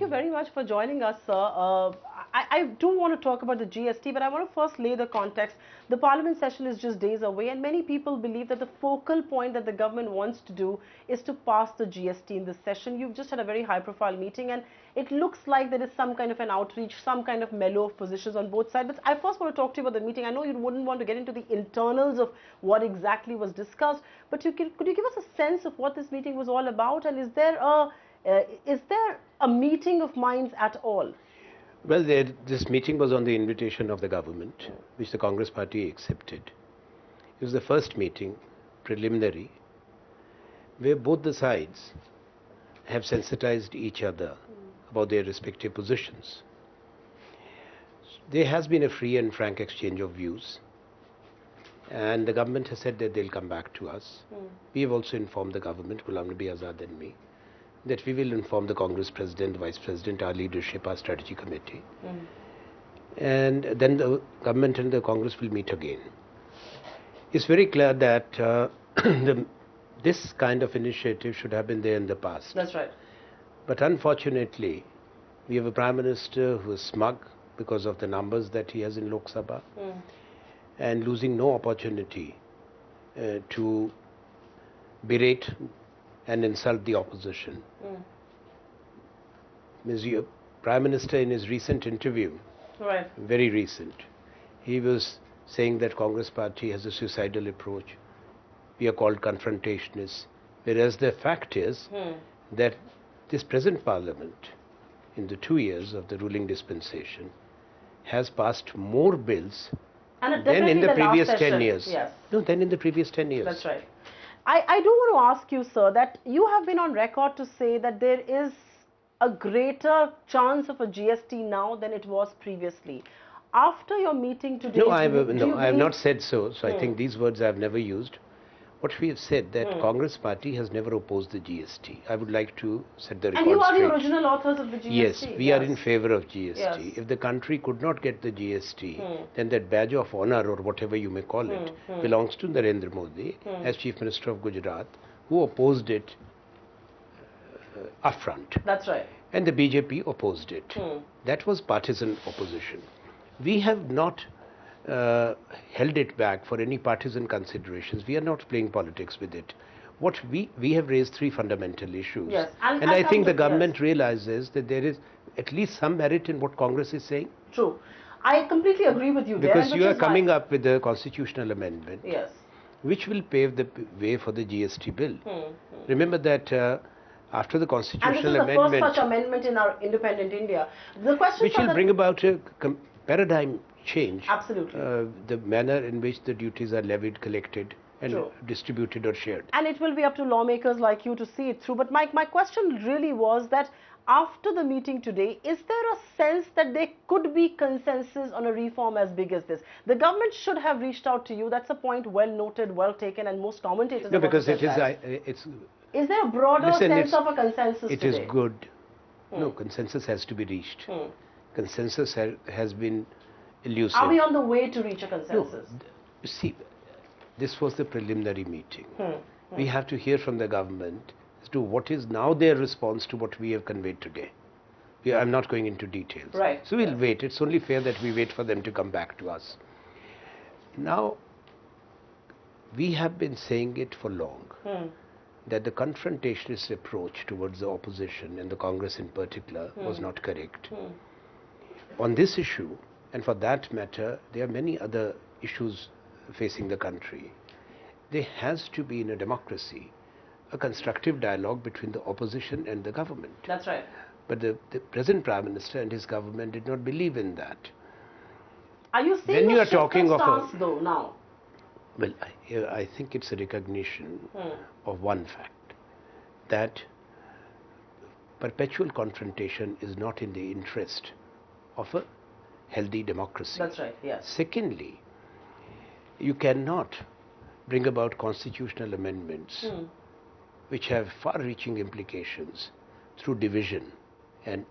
you very much for joining us, sir. I do want to talk about the GST, but I want to first lay the context. The Parliament session is just days away, and many people believe that the focal point that the government wants to do is to pass the GST in this session. You've just had a very high-profile meeting, and it looks like there is some kind of an outreach, some kind of mellow of positions on both sides. But I first want to talk to you about the meeting. I know you wouldn't want to get into the internals of what exactly was discussed, but could you give us a sense of what this meeting was all about, and is there a meeting of minds at all? Well, this meeting was on the invitation of the government, which the Congress party accepted. It was the first meeting, preliminary, where both the sides have sensitized each other about their respective positions. There has been a free and frank exchange of views, and the government has said that they'll come back to us. We have also informed the government, Ghulam Nabi Azad and me, that we will inform the Congress President, Vice President, our leadership, our strategy committee. And then the government and the Congress will meet again. It's very clear that this kind of initiative should have been there in the past. That's right. But unfortunately, we have a Prime Minister who is smug because of the numbers that he has in Lok Sabha and losing no opportunity to berate and insult the opposition. Mr. Prime Minister, in his recent interview, very recent, he was saying that Congress party has a suicidal approach. We are called confrontationists, whereas the fact is that this present Parliament, in the 2 years of the ruling dispensation, has passed more bills than in the previous 10 years. Yes. No, than in the previous 10 years. That's right. I do want to ask you, sir, that you have been on record to say that there is a greater chance of a GST now than it was previously. After your meeting today... No, I have not said so. So I think these words I have never used. What we have said that Congress party has never opposed the GST. I would like to set the record straight. And you are the original authors of the GST. Yes, we are in favor of GST. If the country could not get the GST, then that badge of honor, or whatever you may call it, belongs to Narendra Modi as Chief Minister of Gujarat, who opposed it upfront. That's right. And the BJP opposed it. That was partisan opposition. We have not held it back for any partisan considerations. We are not playing politics with it. What we have raised 3 fundamental issues. Yes. And I think the government realizes that there is at least some merit in what Congress is saying. True. I completely agree with you because you are coming up with a constitutional amendment, which will pave the way for the GST bill. Remember that after the constitutional amendment... And this is the first such amendment in our independent India. The question which will bring about a paradigm change. Absolutely. The manner in which the duties are levied, collected and distributed or shared. And it will be up to lawmakers like you to see it through. But my question really was that after the meeting today, is there a sense that there could be consensus on a reform as big as this? The government should have reached out to you. That's a point well noted, well taken, and most commentators... No, because it is... Is there a broader sense of a consensus today? It is good. No, consensus has to be reached. Consensus has been elusive. Are we on the way to reach a consensus? No, see, this was the preliminary meeting. We have to hear from the government as to what is now their response to what we have conveyed today. I'm not going into details. Right. So we'll wait. It's only fair that we wait for them to come back to us. Now, we have been saying it for long, that the confrontationist approach towards the opposition and the Congress in particular was not correct. On this issue, and for that matter, there are many other issues facing the country. There has to be, in a democracy, a constructive dialogue between the opposition and the government. That's right. But the present Prime Minister and his government did not believe in that. Are you saying when you are talking of stance though now? Well, I think it's a recognition of one fact, that perpetual confrontation is not in the interest of a healthy democracy. That's right, yes. Secondly, you cannot bring about constitutional amendments which have far-reaching implications through division and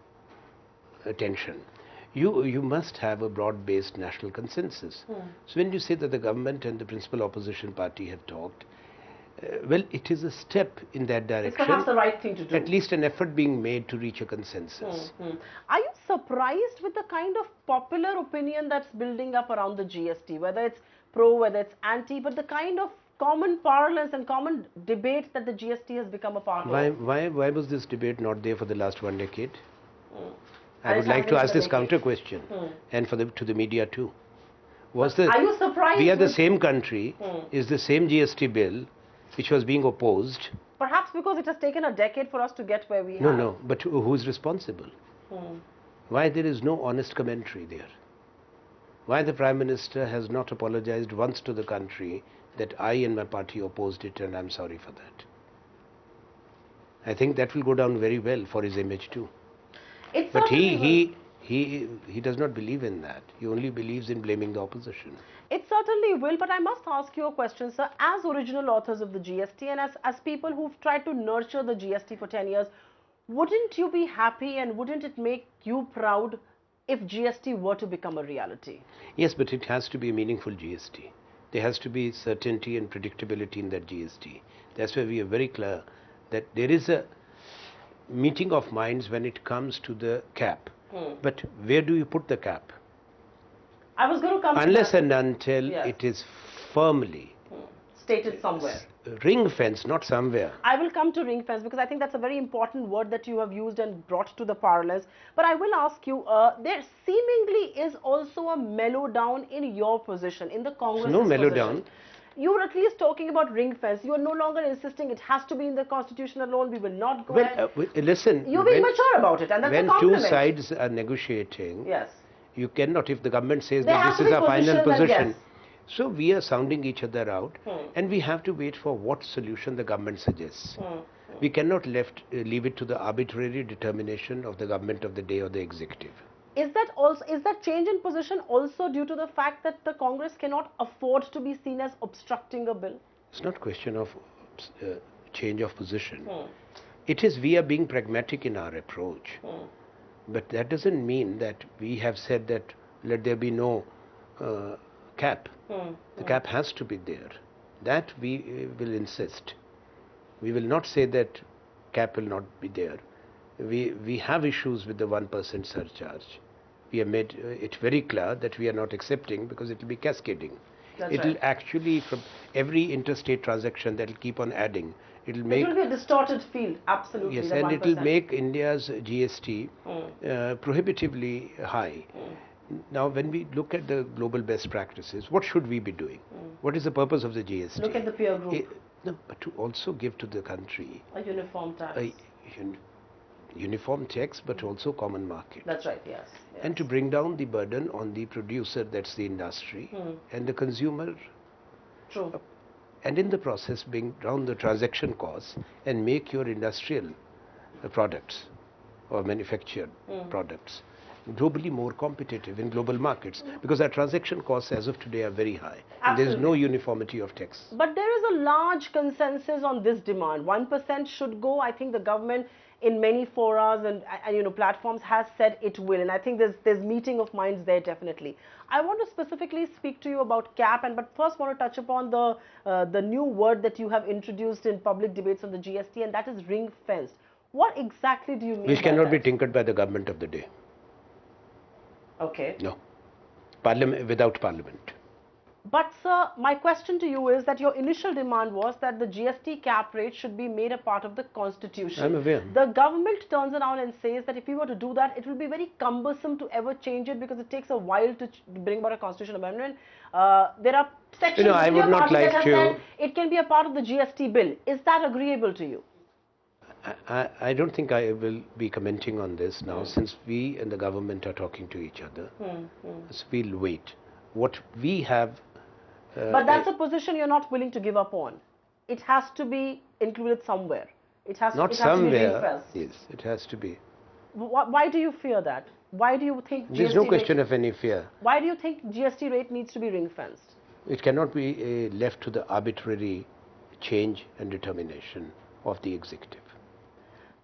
tension. You must have a broad-based national consensus. So when you say that the government and the principal opposition party have talked, Well, it is a step in that direction. It's perhaps the right thing to do. At least an effort being made to reach a consensus. Are you surprised with the kind of popular opinion that's building up around the GST, whether it's pro, whether it's anti, but the kind of common parlance and common debates that the GST has become a part of? Why was this debate not there for the last 1 decade? I And would it's like to happening ask for this decades. counter question, and to the media too. Are you surprised? We are the with- same country. Is the same GST bill which was being opposed? Perhaps because it has taken a decade for us to get where we No, have. no. But who is responsible? Why there is no honest commentary there? Why the Prime Minister has not apologized once to the country that I and my party opposed it and I'm sorry for that? I think that will go down very well for his image too. It But certainly he does not believe in that. He only believes in blaming the opposition. It certainly will, but I must ask you a question, sir. As original authors of the GST and as people who've tried to nurture the GST for 10 years, wouldn't you be happy and wouldn't it make you proud if GST were to become a reality? Yes, but it has to be a meaningful GST. There has to be certainty and predictability in that GST. That's why we are very clear that there is a meeting of minds when it comes to the cap. But where do you put the cap? I was going to come Unless to that. and until Yes. it is firmly Stated somewhere. ring fence, not somewhere. I will come to ring fence because I think that's a very important word that you have used and brought to the parlance. But I will ask you, there seemingly is also a mellow down in your position, in the Congress. No mellow down. You were at least talking about ring fence. You are no longer insisting it has to be in the constitution alone. We will not go ahead. Listen. You're being mature about it, and that's a when compliment. two sides are negotiating, Yes. you cannot, if the government says There that has this to is be our final positions and position. yes. So we are sounding each other out, and we have to wait for what solution the government suggests. We cannot leave it to the arbitrary determination of the government of the day or the executive. Is that change in position also due to the fact that the Congress cannot afford to be seen as obstructing a bill? It's not a question of change of position. It is we are being pragmatic in our approach. But that doesn't mean that we have said that let there be no cap. The cap has to be there. That we will insist. We will not say that cap will not be there. We have issues with the 1% surcharge. We have made it very clear that we are not accepting because it will be cascading. It will actually, from every interstate transaction that will keep on adding, it will make... It will be a distorted field, absolutely. Yes, the and 1%. it will make India's GST prohibitively high. Now, when we look at the global best practices, what should we be doing? What is the purpose of the GST? Look at the peer group. No, but to also give to the country A uniform tax. a uniform tax, but also common market. That's right, yes. And to bring down the burden on the producer, that's the industry, and the consumer, True. and in the process bring down the transaction costs and make your industrial products or manufactured products globally more competitive in global markets, because our transaction costs as of today are very high. And there is no uniformity of tax. But there is a large consensus on this demand. 1% should go. I think the government in many forums and platforms has said it will, and I think there's meeting of minds there definitely. I want to specifically speak to you about cap, but first want to touch upon the new word that you have introduced in public debates on the GST, and that is ring fenced. What exactly do you mean? Which by cannot that? be tinkered by the government of the day. Okay. No. Parliament, without parliament. But sir, my question to you is that your initial demand was that the GST cap rate should be made a part of the constitution. I'm aware. The government turns around and says that if we were to do that, it will be very cumbersome to ever change it because it takes a while to bring about a constitutional amendment. There are sections I would not like that to... said it can be a part of the GST bill. Is that agreeable to you? I don't think I will be commenting on this now, since we and the government are talking to each other. So we'll wait. What we have... but that's a position you're not willing to give up on. It has to be included somewhere. It has, not it has somewhere. To be ring-fenced. Yes, it has to be. Why do you fear that? Why do you think GST There's no question of any fear. Why do you think GST rate needs to be ring-fenced? It cannot be left to the arbitrary change and determination of the executive.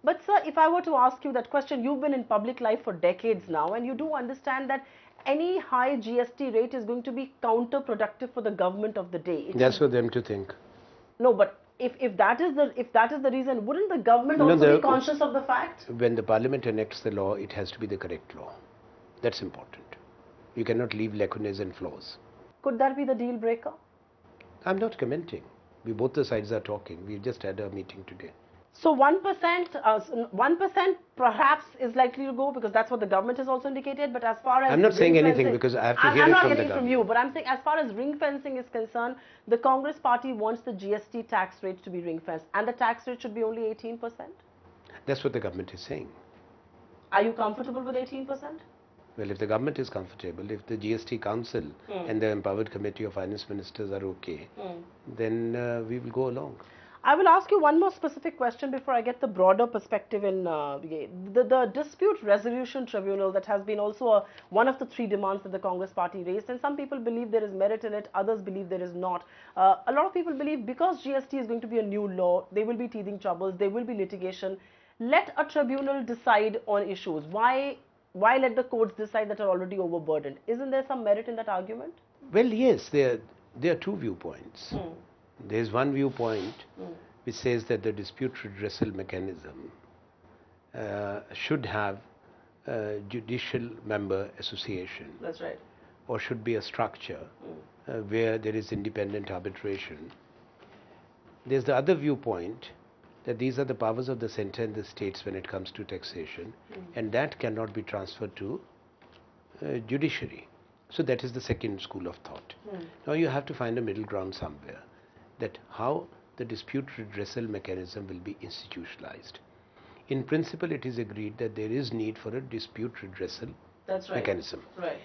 But sir, if I were to ask you that question, you've been in public life for decades now, and you do understand that any high GST rate is going to be counterproductive for the government of the day. That's for them to think. No, but If that is the reason, wouldn't the government No, also be conscious of the fact? When the parliament enacts the law, it has to be the correct law. That's important. You cannot leave lacunae and flaws. Could that be the deal breaker? I'm not commenting. Both the sides are talking. We just had a meeting today. So 1% perhaps is likely to go, because that's what the government has also indicated. But as far as I'm not saying anything fencing, because I have to hear I'm it not from the getting from government. you, but I'm saying as far as ring fencing is concerned, the Congress party wants the GST tax rate to be ring fenced, and the tax rate should be only 18%. That's what the government is saying. Are you comfortable with 18%? Well, if the government is comfortable, if the GST Council and the Empowered Committee of Finance Ministers are okay, then we will go along. I will ask you one more specific question before I get the broader perspective in the Dispute Resolution Tribunal that has been also one of the 3 demands that the Congress party raised, and some people believe there is merit in it, others believe there is not. A lot of people believe because GST is going to be a new law, there will be teething troubles, there will be litigation. Let a tribunal decide on issues. Why let the courts decide that are already overburdened? Isn't there some merit in that argument? Well, yes, there are 2 viewpoints. There is one viewpoint which says that the dispute redressal mechanism should have a judicial member association. That's right. Or should be a structure where there is independent arbitration. There's the other viewpoint that these are the powers of the center and the states when it comes to taxation, and that cannot be transferred to judiciary. So that is the second school of thought. Now you have to find a middle ground somewhere, that how the dispute redressal mechanism will be institutionalized. In principle, it is agreed that there is need for a dispute redressal mechanism. Right.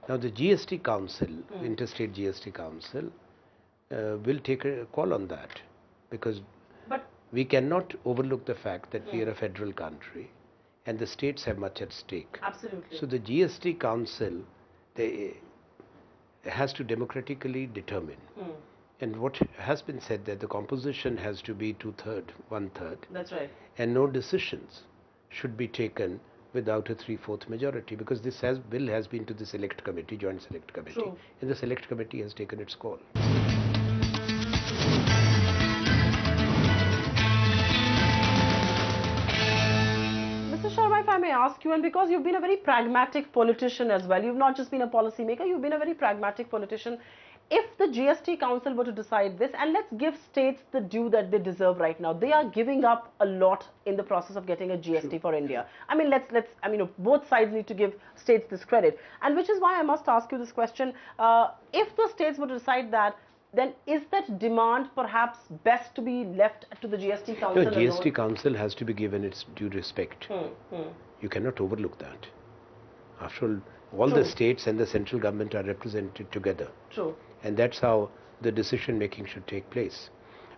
Now the GST Council, Interstate GST Council, will take a call on that, because we cannot overlook the fact that we are a federal country and the states have much at stake. Absolutely. So the GST Council has to democratically determine. And what has been said, that the composition has to be 2/3, 1/3. That's right. And no decisions should be taken without a 3/4 majority, because this bill has been to the select committee, joint select committee. True. And the select committee has taken its call. Mr. Sharma, if I may ask you, and because you've been a very pragmatic politician as well, you've not just been a policy maker, you've been a very pragmatic politician. If the GST Council were to decide this, and let's give states the due that they deserve right now, they are giving up a lot in the process of getting a GST for India. I mean, both sides need to give states this credit, and which is why I must ask you this question. If the states were to decide that, then is that demand perhaps best to be left to the GST Council? No, GST Council has to be given its due respect. You cannot overlook that. After all the states and the central government are represented together. True. And that's how the decision making should take place.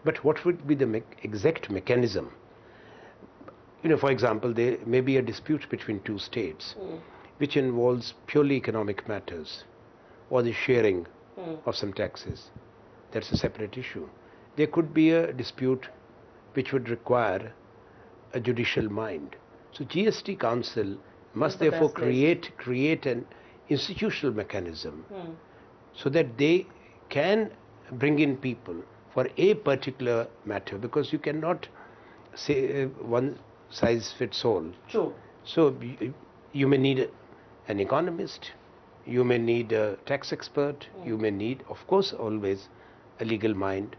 But what would be the exact mechanism? For example, there may be a dispute between 2 states which involves purely economic matters, or the sharing of some taxes. That's a separate issue. There could be a dispute which would require a judicial mind. So GST Council must therefore create an institutional mechanism so that they can bring in people for a particular matter, because you cannot say one size fits all. True. So you may need an economist, you may need a tax expert, you may need, of course, always a legal mind,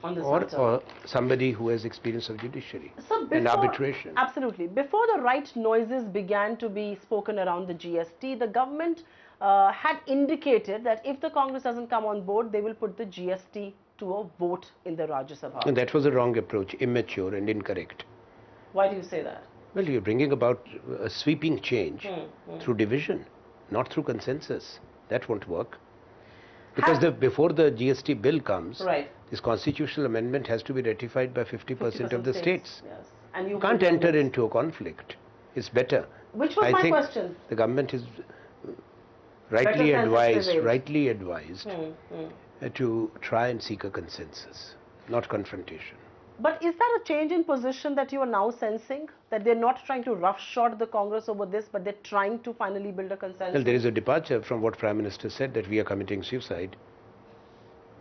or somebody who has experience of judiciary and arbitration. Absolutely. Before the right noises began to be spoken around the GST, the government had indicated that if the Congress doesn't come on board, they will put the GST to a vote in the Rajya Sabha. And that was a wrong approach, immature and incorrect. Why do you say that? Well, you're bringing about a sweeping change through division, not through consensus. That won't work. Because before the GST bill comes, this constitutional amendment has to be ratified by 50% of the states. Yes. And you can't enter into a conflict. It's better. Which was my question. The government is rightly advised to try and seek a consensus, not confrontation. But is that a change in position that you are now sensing? That they're not trying to roughshod the Congress over this, but they're trying to finally build a consensus? Well, there is a departure from what Prime Minister said, that we are committing suicide.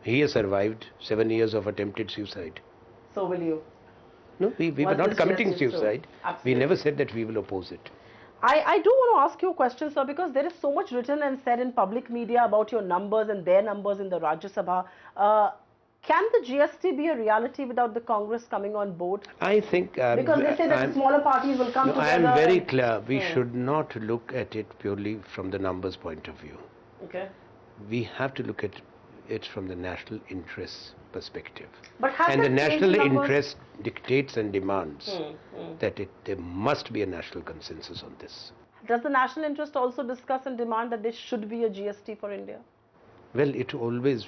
He has survived 7 years of attempted suicide. So will you? No, we were Once not this committing GST is through. suicide. We Absolutely. never said that we will oppose it. I do want to ask you a question, sir, because there is so much written and said in public media about your numbers and their numbers in the Rajya Sabha. Can the GST be a reality without the Congress coming on board? I think... Because they say that the smaller parties will come together. I am very clear. We should not look at it purely from the numbers point of view. Okay. We have to look at it from the national interest perspective. But has And the that changed national numbers? interest dictates and demands that there must be a national consensus on this. Does the national interest also discuss and demand that there should be a GST for India? Well,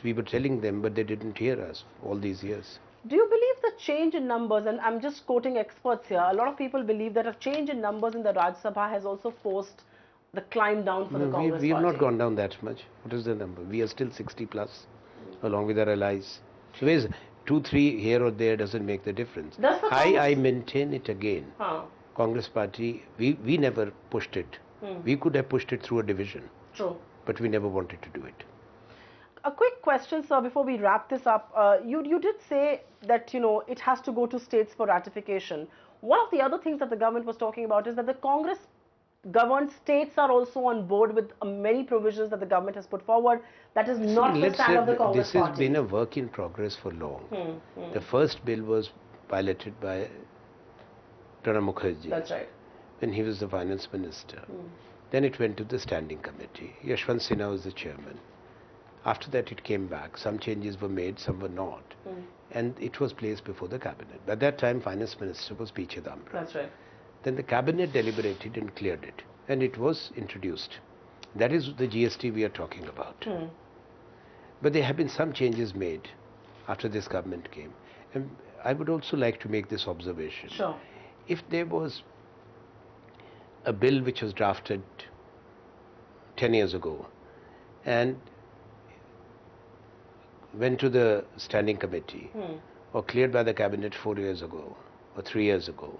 we were telling them, but they didn't hear us all these years. Do you believe the change in numbers, and I'm just quoting experts here, a lot of people believe that a change in numbers in the Rajya Sabha has also forced the climb down for the Congress we have party? not gone down that much. What is the number? We are still 60 plus, along with our allies. So there's 2-3 here or there doesn't make the difference. I maintain it again. Congress party, we never pushed it. We could have pushed it through a division. True. But we never wanted to do it. A quick question, sir, before we wrap this up. You did say that, it has to go to states for ratification. One of the other things that the government was talking about is that the Congress governed states are also on board with many provisions that the government has put forward. That is not the stand of the Congress party. This has party. been a work in progress for long. The first bill was piloted by Pranab Mukherjee. That's right. When he was the finance minister. Then it went to the standing committee. Yashwant Sinha was the chairman. After that it came back. Some changes were made, some were not. And it was placed before the cabinet. By that time, finance minister was P. Chidambaram. That's right. Then the cabinet deliberated and cleared it. And it was introduced. That is the GST we are talking about. But there have been some changes made after this government came. And I would also like to make this observation. Sure. If there was a bill which was drafted 10 years ago and went to the standing committee or cleared by the cabinet 4 years ago or 3 years ago,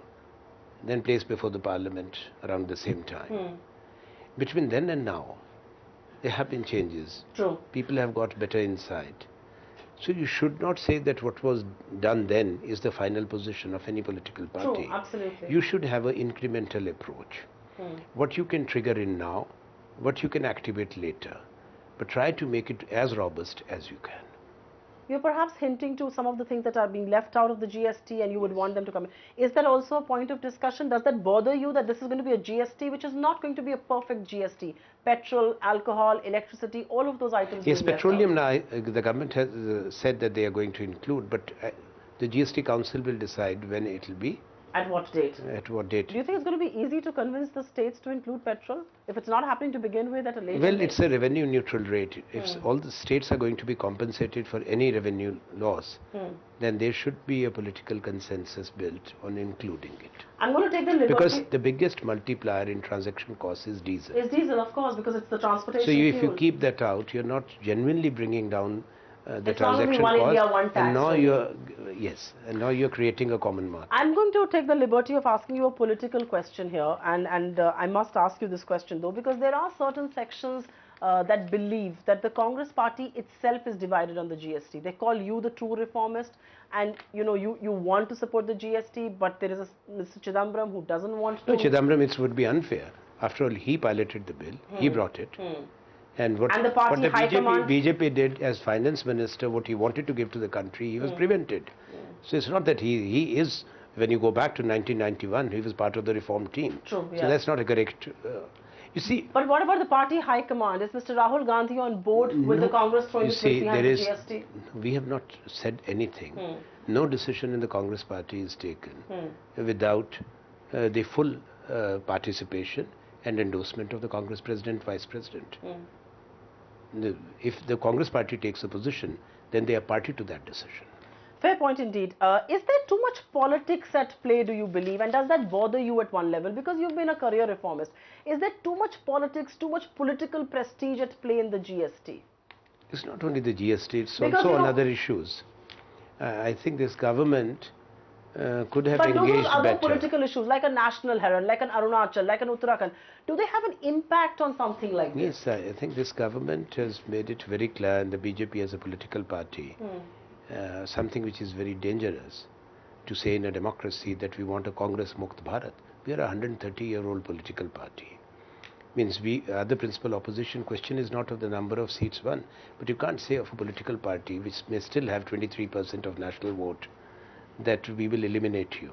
then placed before the parliament around the same time. Between then and now, there have been changes. True. People have got better insight. So you should not say that what was done then is the final position of any political party. True, absolutely. You should have an incremental approach. What you can trigger in now, what you can activate later, but try to make it as robust as you can. You're perhaps hinting to some of the things that are being left out of the GST and you would want them to come in. Is that also a point of discussion? Does that bother you that this is going to be a GST which is not going to be a perfect GST? Petrol, alcohol, electricity, all of those items. Yes, petroleum, the government has said that they are going to include, but the GST Council will decide when it will be. At what date? At what date? Do you think it's going to be easy to convince the states to include petrol? If it's not happening to begin with at a later date? Well, it's a revenue neutral rate. If all the states are going to be compensated for any revenue loss, then there should be a political consensus built on including it. I'm going to take the liberty. Because the biggest multiplier in transaction costs is diesel. Is diesel, of course, because it's the transportation So fuel. if you keep that out, you're not genuinely bringing down the it's transaction cost. India, one tax, and now you're creating a common market. I'm going to take the liberty of asking you a political question here, and I must ask you this question though, because there are certain sections that believe that the Congress party itself is divided on the GST. They call you the true reformist, and you want to support the GST, but there is a Mr. Chidambaram who doesn't want to. No, Chidambaram, it would be unfair. After all, he piloted the bill, he brought it. And what the party BJP did as finance minister, what he wanted to give to the country, he was prevented. So it's not that he is, when you go back to 1991, he was part of the reform team. True, yeah. So that's not a correct, you see. But what about the party high command? Is Mr. Rahul Gandhi on board with the Congress throwing its weight behind the GST? We have not said anything. No decision in the Congress party is taken without the full participation and endorsement of the Congress President, Vice President. If the Congress party takes a position, then they are party to that decision. Fair point indeed. Is there too much politics at play, do you believe? And does that bother you at one level? Because you've been a career reformist. Is there too much politics, too much political prestige at play in the GST? It's not only the GST, it's also on other issues. I think this government could have engaged better. But other political issues like a National Herald, like an Arunachal, like an Uttarakhand, do they have an impact on something like this? Yes, I think this government has made it very clear, and the BJP as a political party, something which is very dangerous. to say in a democracy that we want a Congress Mukt Bharat. We are a 130-year-old political party. Means we are the principal opposition. Question is not of the number of seats won, but you can't say of a political party which may still have 23% of national vote that we will eliminate you.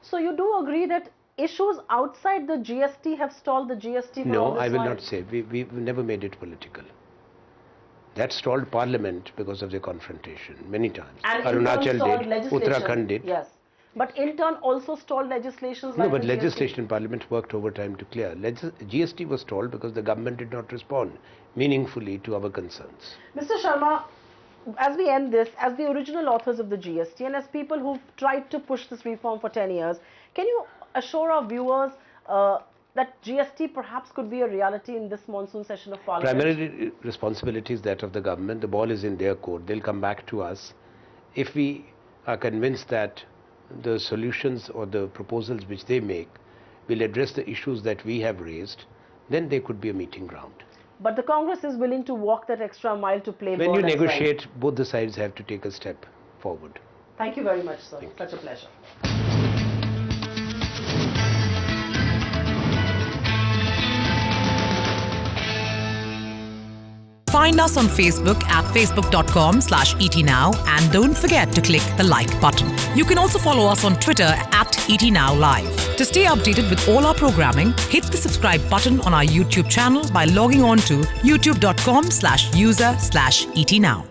So you do agree that issues outside the GST have stalled the GST for all No, this I will while? not say. We've never made it political. That stalled Parliament because of the confrontation many times. And in turn Arunachal stalled did, legislation. Uttarakhand did. Yes. But in turn also stalled legislations No, like but the GST. legislation in Parliament worked overtime to clear. GST was stalled because the government did not respond meaningfully to our concerns. Mr. Sharma, as we end this, as the original authors of the GST and as people who've tried to push this reform for 10 years, can you assure our viewers that GST perhaps could be a reality in this monsoon session of Parliament? Primarily, responsibility is that of the government. The ball is in their court. They'll come back to us. If we are convinced that the solutions or the proposals which they make will address the issues that we have raised, then they could be a meeting ground. But the Congress is willing to walk that extra mile to play When ball you as well. negotiate, both the sides have to take a step forward. Thank you very much, sir. Such a pleasure. Find us on Facebook at facebook.com/ETNOW and don't forget to click the like button. You can also follow us on Twitter at ETNOW Live. To stay updated with all our programming, hit the subscribe button on our YouTube channel by logging on to youtube.com/user/ETNOW.